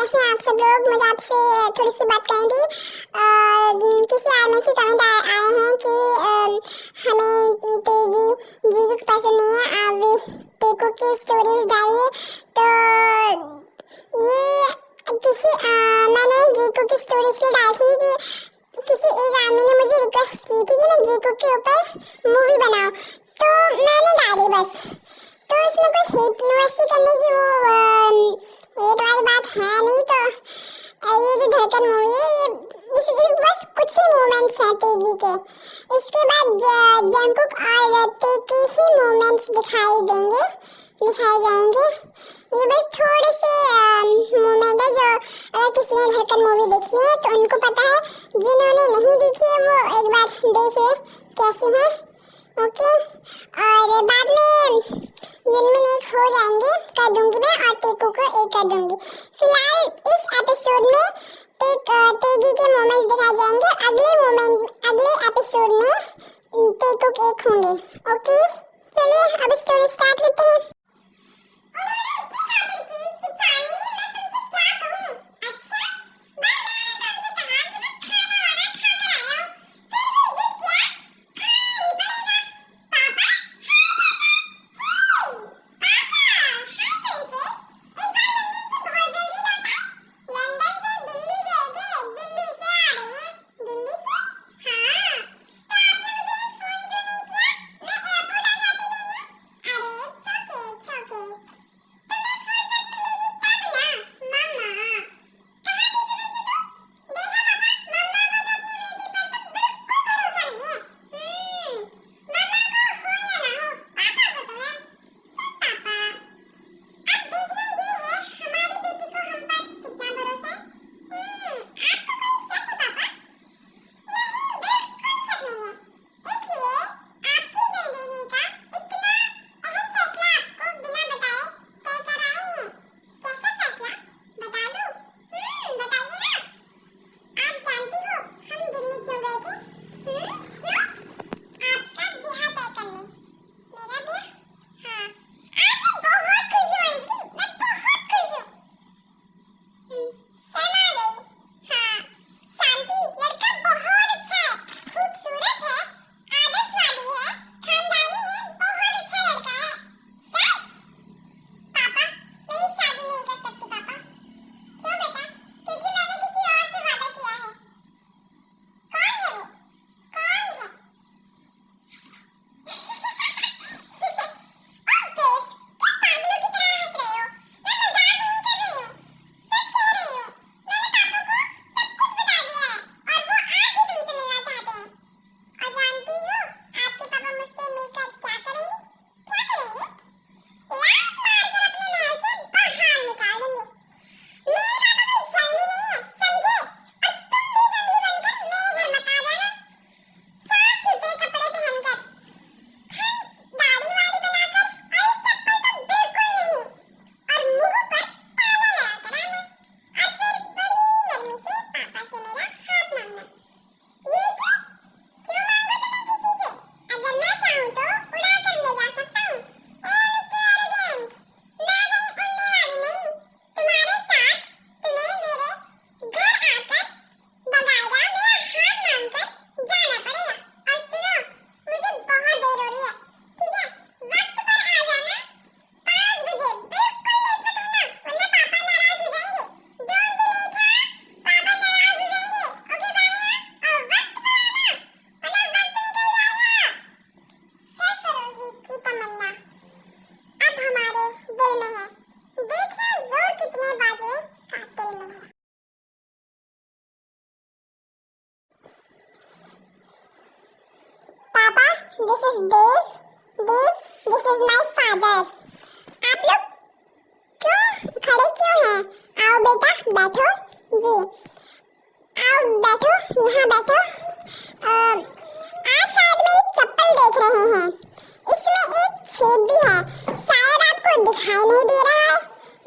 कैसे हैं आप सब लोग। मुझे आपसे थोड़ी सी बात करनी थी। किसी यार में से कमेंट आए हैं कि हमें तेगी जी पसंद नहीं है, आप भी टेको की स्टोरीज डालिए। तो ये किसी मैंने जीको की स्टोरी से डाली थी कि किसी एक आदमी ने मुझे रिक्वेस्ट की थी कि मैं जीको के ऊपर मूवी बनाऊं, तो मैंने डाली बस। तो इसमें कोई हेट यूनिवर्सिटी करने की वो हेट वाली बात है नहीं। तो ये जो धड़कन मूवी है ये इसके बस कुछ ही मोमेंट्स हैं तेगी के। इसके बाद जंगकुक और तेगी ही मोमेंट्स दिखाए जाएंगे। ये बस थोड़े से मोमेंट है जो अगर किसी ने धड़कन मूवी देखी है तो उनको पता है, जिन्होंने नहीं देखी है वो एक बार देख ले कैसी है। ओके, और बाद में यूनमिन एक हो जाएंगे कर दूंगी मैं, और टेको को एक कर दूंगी। फिलहाल इस एपिसोड में तेगी के मोमेंट्स दिखाए जाएंगे, अगले एपिसोड में टेको के एक होंगे। ओके, चलिए अब स्टोरी स्टार्ट करते हैं। This is Dave. Dave, this is my father. आप लोग खड़े क्यों हैं? आओ बेटा बैठो जी, आओ बैठो, यहाँ बैठो। आप शायद मेरी चप्पल देख रहे हैं, इसमें एक छेद भी है, शायद आपको दिखाई नहीं दे रहा है।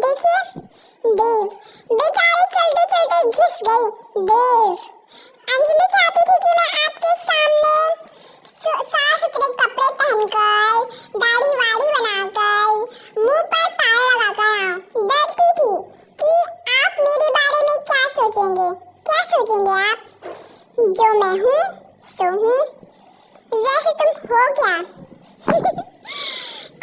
देखिए, देव बेचारी चलते चलते घिस गई। देव, अंजलि चाहती थी कि मैं आपके सामने साफ सुथरे कपड़े पहनकर, दाढ़ी वाड़ी बनाकर, मुंह पर ताला लगाकर आऊं। डरती थी कि आप मेरे समझेंगे आप? जो मैं हूँ सो हूँ, वैसे तुम हो क्या?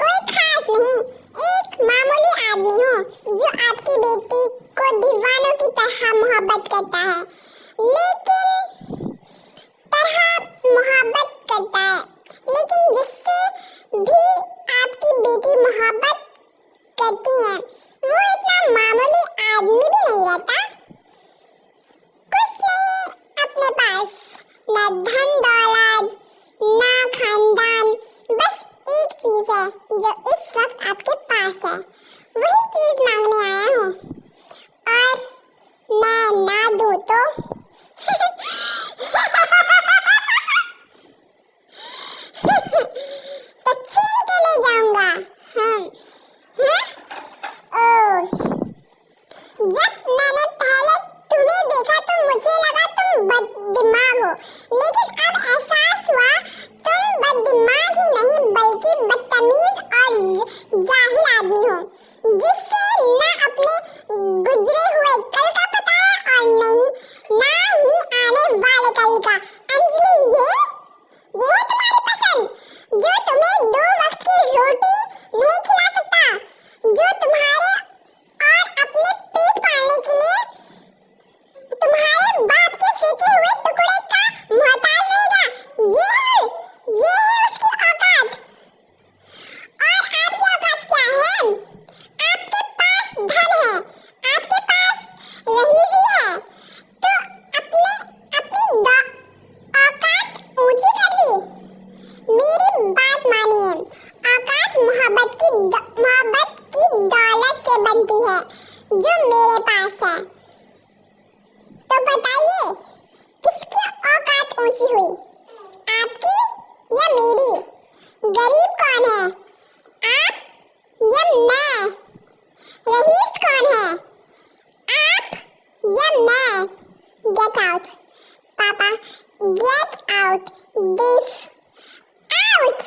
कोई खास नहीं, एक मामूली आदमी हूँ जो आपकी बेटी को दीवानों की तरह मोहब्बत करता है, लेकिन जिससे भी आपकी बेटी मोहब्बत करती है वो इतना मामूली आदमी भी नहीं रहता। कुछ नहीं अपने पास, ना धन दौलत, ना खानदान, बस एक चीज है जो इस वक्त आपके पास है, वही चीज मांगने आया हूँ, और मैं ना दूँ तो तो छीन के ले जाऊंगा। ओह, जब मैंने पहले तुम्हें देखा तो मुझे लगा तुम बददिमाग हो, लेकिन अब एहसास हुआ तुम बददिमाग ही नहीं बल्कि बदतमीज और जाहिल आदमी हो, जिससे न अपने गुजरे हुए कल का पता है और नहीं ना ही आने वाले कल का। अंजलि, ये है तुम्हारी पसंद, जो तुम्हें 2 वक्त की रोटी नहीं खिला सकता, जो तुम्हारे और अपने पेट पालने के लिए तुम्हारे बाप के फेंके हुए टुकड़े का मोहताज रहेगा। ये है उसकी औकात। और आपकी औकात क्या है? आपके पास धन है, आपके पास रईसी है, तो अपनी औकात ऊंची कर दी। मेरी बात मानिए, औकात मोहब्बत की दौलत से बनती है जो मेरे पास है। तो बताइए किसकी औकात ऊंची हुई, आपकी या मेरी? गरीब कौन है, आप या मैं? रईस कौन है, आप या मैं? गेट आउट पापा, get out. Beef out,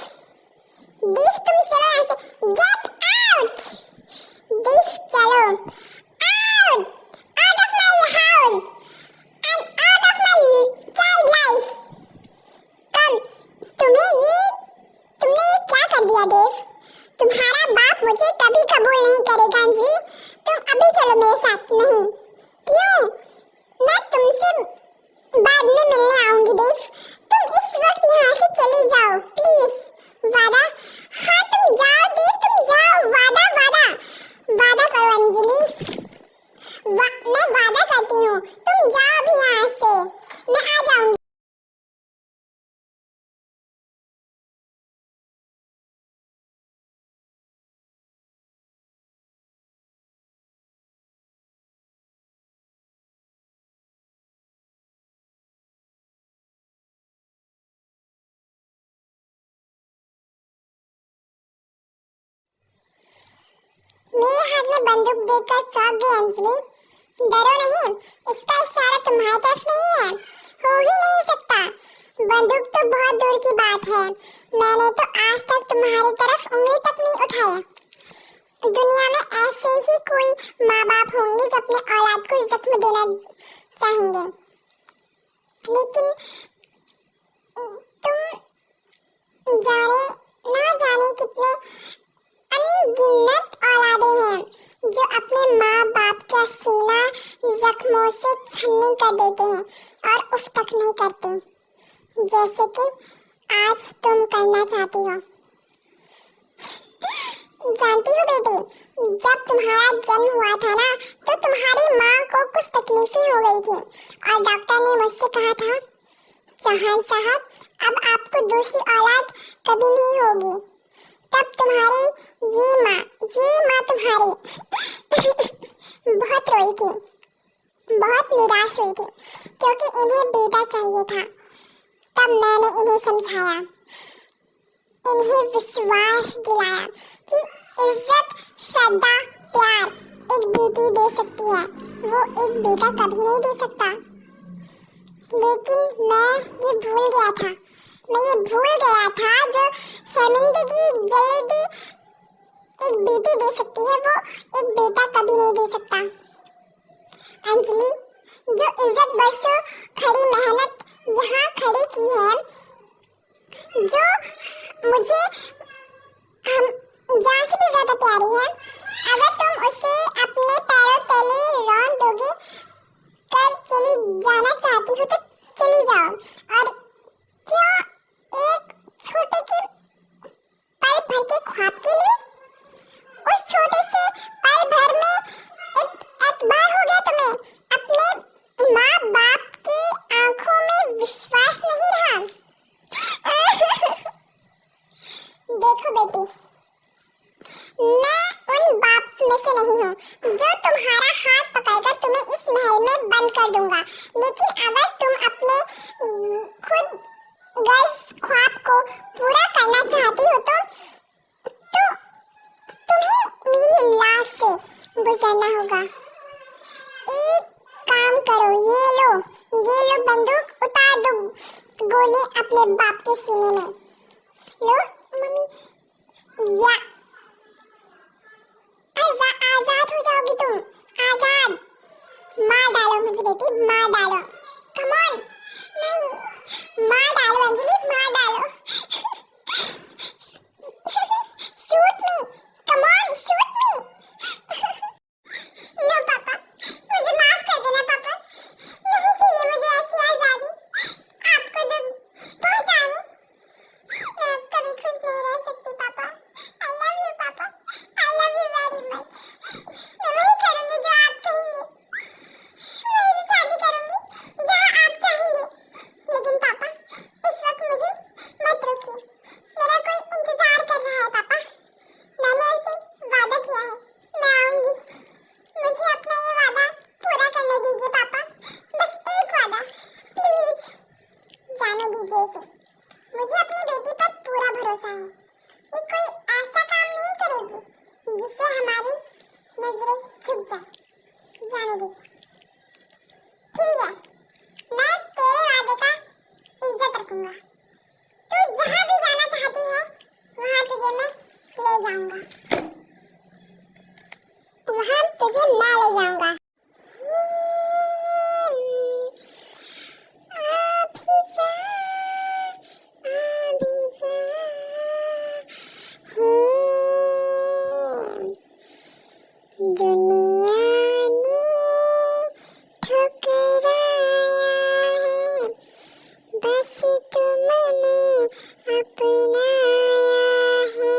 beef तुम चलो यहाँ से, गेट आउट। बीफ चलो out, out of my house and out of my child life. Come, तुमने ये क्या कर दिया देव? तुम्हारा बाप मुझे कभी कबूल नहीं करेगा अंजलि, तुम अभी चलो मेरे साथ। नहीं, क्यों? मैं तुमसे बाद में मिलने आऊंगी देव, तुम इस वक्त यहाँ से चले जाओ प्लीज। वादा? हाँ तुम जाओ देव, तुम जाओ, वादा करो अंजलि। मैं वादा करती हूँ, तुम जाओ भी यहाँ से, मैं आ जाऊंगी। मेरे हाथ में बंदूक देखकर चौंक गई अंजलि। डरो नहीं, इसका इशारा तुम्हारी तरफ नहीं है, हो ही नहीं सकता। बंदूक तो बहुत दूर की बात है, मैंने तो आज तक तुम्हारी तरफ उंगली तक नहीं उठाई। दुनिया में ऐसे ही कोई माँ बाप होंगे जो अपने औलाद को जख्म देना चाहेंगे, लेकिन तुम ना जाने कितने अनगिनत औलादें हैं जो अपने माँ बाप का सीना जख्मों से छन्नी कर देते हैं और उफ तक नहीं करते, जैसे कि आज तुम करना चाहती हो। जानती हो बेटी, जब तुम्हारा जन्म हुआ था ना, तो तुम्हारी माँ को कुछ तकलीफें हो गई थी और डॉक्टर ने मुझसे कहा था, चौहान साहब अब आपको दूसरी औलाद कभी नहीं होगी। तब तुम्हारी ये माँ तुम्हारी बहुत रोई थी, बहुत निराश हुई थी, क्योंकि इन्हें बेटा चाहिए था। तब मैंने इन्हें समझाया, इन्हें विश्वास दिलाया कि इज्जत, श्रद्धा, प्यार एक बेटी दे सकती है, वो एक बेटा कभी नहीं दे सकता। लेकिन मैं ये भूल गया था जो शर्मिंदगी जल्दी एक बेटी दे सकती है, वो एक बेटा कभी नहीं दे सकता। अंजलि, जो इज्जत बरसों खड़ी मेहनत यहाँ खड़ी की है, जो मुझे हम जान से भी ज्यादा प्यारी है, अगर तुम उसे अपने पैरों तले रौंद दोगे कर चली जाना चाहती हो तो चली जाओ। और क्यों एक छोटे के पल भर के ख्वाब के लिए? उस छोटे से पल भर में एतबार हो गया तुम्हें? अपने माँ बाप की आंखों में विश्वास नहीं रहा? देखो बेटी, मैं उन बाप में से नहीं हूँ जो तुम्हारा हाथ पकड़कर तुम्हें इस महल में बंद कर दूंगा, लेकिन अगर तुम अपने खुद गर्ज ख्वाब को पूरा करना चाहती हो तो तुम्हें मेरी लाश से गुजरना होगा। एक काम करो, ये लो बंदूक, उतार दो गोली अपने बाप के सीने में। लो मम्मी, या आजाद हो जाओगी तुम, आजाद। मार डालो मुझे बेटी, मार डालो, कम ऑन। नहीं, मार डालो अंजलि, मार डालो। Shoot me, come on, shoot me. No पापा, मुझे माफ कर देना पापा, नहीं चाहिए मुझे ऐसी आजादी। आपको तो पहुंचाने कभी खुश नहीं रह सकती पापा। आई लव यू पापा, I love you very much. मैं वही करूंगी जो आप कहेंगे, वही शादी करूंगी जहाँ आप चाहेंगे। लेकिन पापा, इस वक्त मुझे मत रोकिए, मेरा कोई इंतजार कर रहा है पापा। मैंने उसे वादा किया है, मैं आऊंगी। मुझे अपना ये वादा पूरा करने दीजिए पापा, बस एक वादा, प्लीज। जाने दीजिए इसे, मुझे अपनी बेटी पर पूरा भरोसा है। ये कोई ऐसा काम नहीं करेगी जिससे हमारी नजरें झुक जाए। जाने दीजिए। ठीक है, मैं तेरे वादे का इज्जत रखूंगा। तू जहाँ भी जाना चाहती है वहाँ तुझे मैं ले जाऊंगा, वहाँ तुझे मैं ले जाऊंगा। दुनिया ने ठुकराया है, बस तुमने अपनाया है।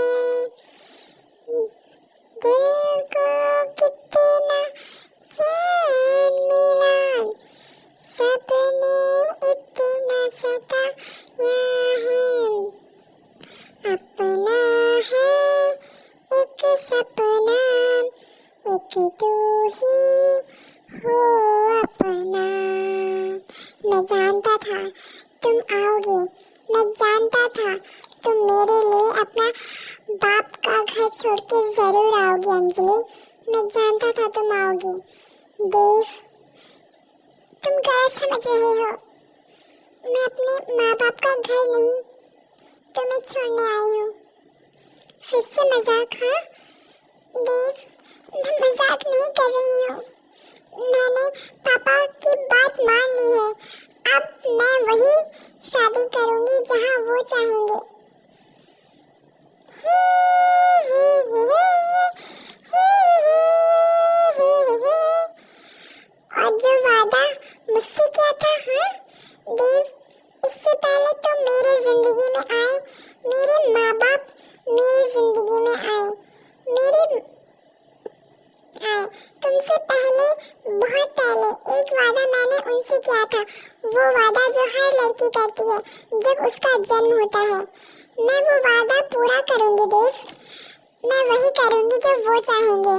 दिल को कितना चैन मिला, सपने इतना सताया है। अपना है एक सपना, एक तू ही हो अपना। मैं जानता था तुम आओगे, मैं जानता था तुम मेरे लिए अपना बाप का घर छोड़ के जरूर आओगी अंजलि। मैं जानता था तुम आओगी। देव, तुम गलत समझ रहे हो। मैं अपने माँ बाप का घर नहीं तुम्हें छोड़ने आई हूँ। फिर से मजाक? हाँ देव, मैं मजाक नहीं कर रही हूँ। मैंने पापा की बात मान ली है। अब मैं वही शादी करूँगी जहाँ वो चाहेंगे। और जो वादा मुझसे किया था, हाँ देव, इससे पहले तो मेरे जिंदगी में आए, मेरे माँ बाप मेरी जिंदगी में आए, तुमसे पहले, बहुत पहले एक वादा मैंने उनसे किया था। वो वादा जो हर लड़की करती है जब उसका जन्म होता है। मैं वो वादा पूरा करूँगी देव, मैं वही करूँगी जो वो चाहेंगे।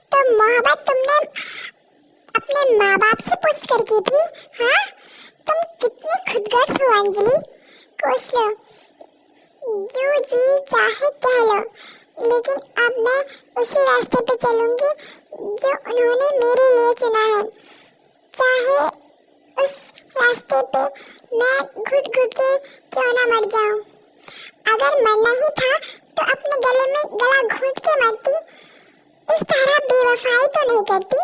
तो मोहब्बत तुमने अपने माँ बाप से पूछ कर की थी? हाँ, तुम कितनी खुदगर्ज हो अंजलि। कोस लो, जो जी चाहे कह लो, लेकिन अब मैं उसी रास्ते पे चलूंगी जो उन्होंने मेरे लिए चुना है। चाहे उस रास्ते पे मैं घुट घुट के क्यों ना मर जाऊं। अगर मरना ही था तो अपने गले में गला घुट के मरती, इस तरह बेवफाई तो नहीं करती।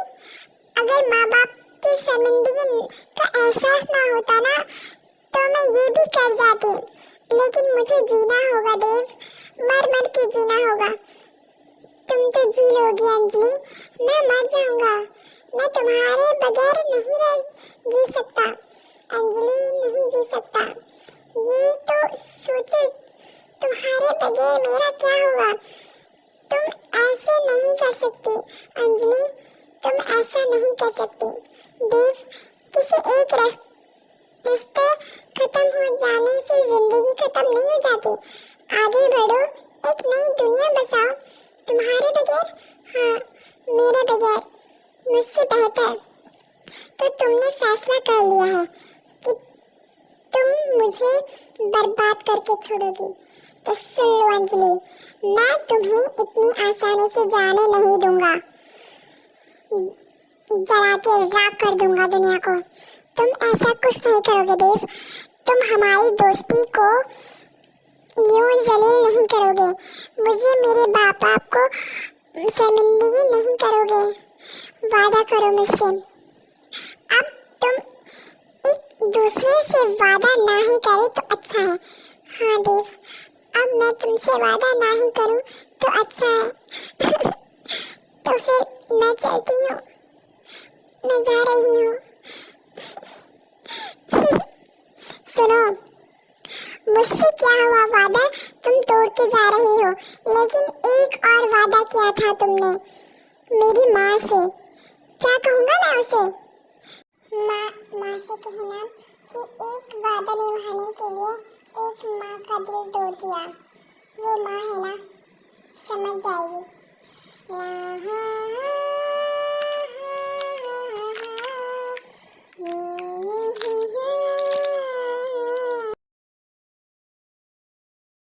अगर माँ बाप की शर्मिंदगी का एहसास ना होता ना तो मैं ये भी कर जाती, लेकिन मुझे जीना होगा देव, मर मर के जीना होगा। तुम तो जी लोगी अंजलि, मैं मर जाऊंगा। मैं तुम्हारे बगैर नहीं जी सकता अंजलि, नहीं जी सकता। ये तो सोचो, तुम्हारे बगैर मेरा क्या होगा। तुम ऐसे नहीं कर सकती अंजलि, तुम ऐसा नहीं कर सकती। देव, किसी एक रिश्ते खत्म हो जाने से जिंदगी खत्म नहीं हो जाती। आगे बढ़ो, एक नई दुनिया बसाओ, तुम्हारे बगैर, हाँ मेरे बगैर, मुझसे बेहतर। तो तुमने फैसला कर लिया है कि तुम मुझे बर्बाद करके छोड़ोगी। तो सुन लो अंजलि, मैं तुम्हें इतनी आसानी से जाने नहीं दूंगा, जला के राख कर दूंगा दुनिया को। तुम ऐसा कुछ नहीं करोगे देव, तुम हमारी दोस्ती को यूं जलील नहीं करोगे, मुझे मेरे बाप को शर्मिंदगी नहीं करोगे। वादा करो मुझसे। अब तुम एक दूसरे से वादा ना ही करे तो अच्छा है। हाँ देव, अब मैं तुमसे वादा ना ही करूं तो अच्छा है। तो फिर मैं चलती हूँ, मैं जा रही हूँ। सुनो, मुझसे क्या हुआ वादा तुम तोड़ के जा रही हो, लेकिन एक और वादा किया था तुमने मेरी माँ से। क्या कहूँगा मैं उसे? माँ से कहना कि एक वादा निभाने के लिए एक माँ का दिल तोड़ दिया। वो माँ है ना, समझ जाएगी।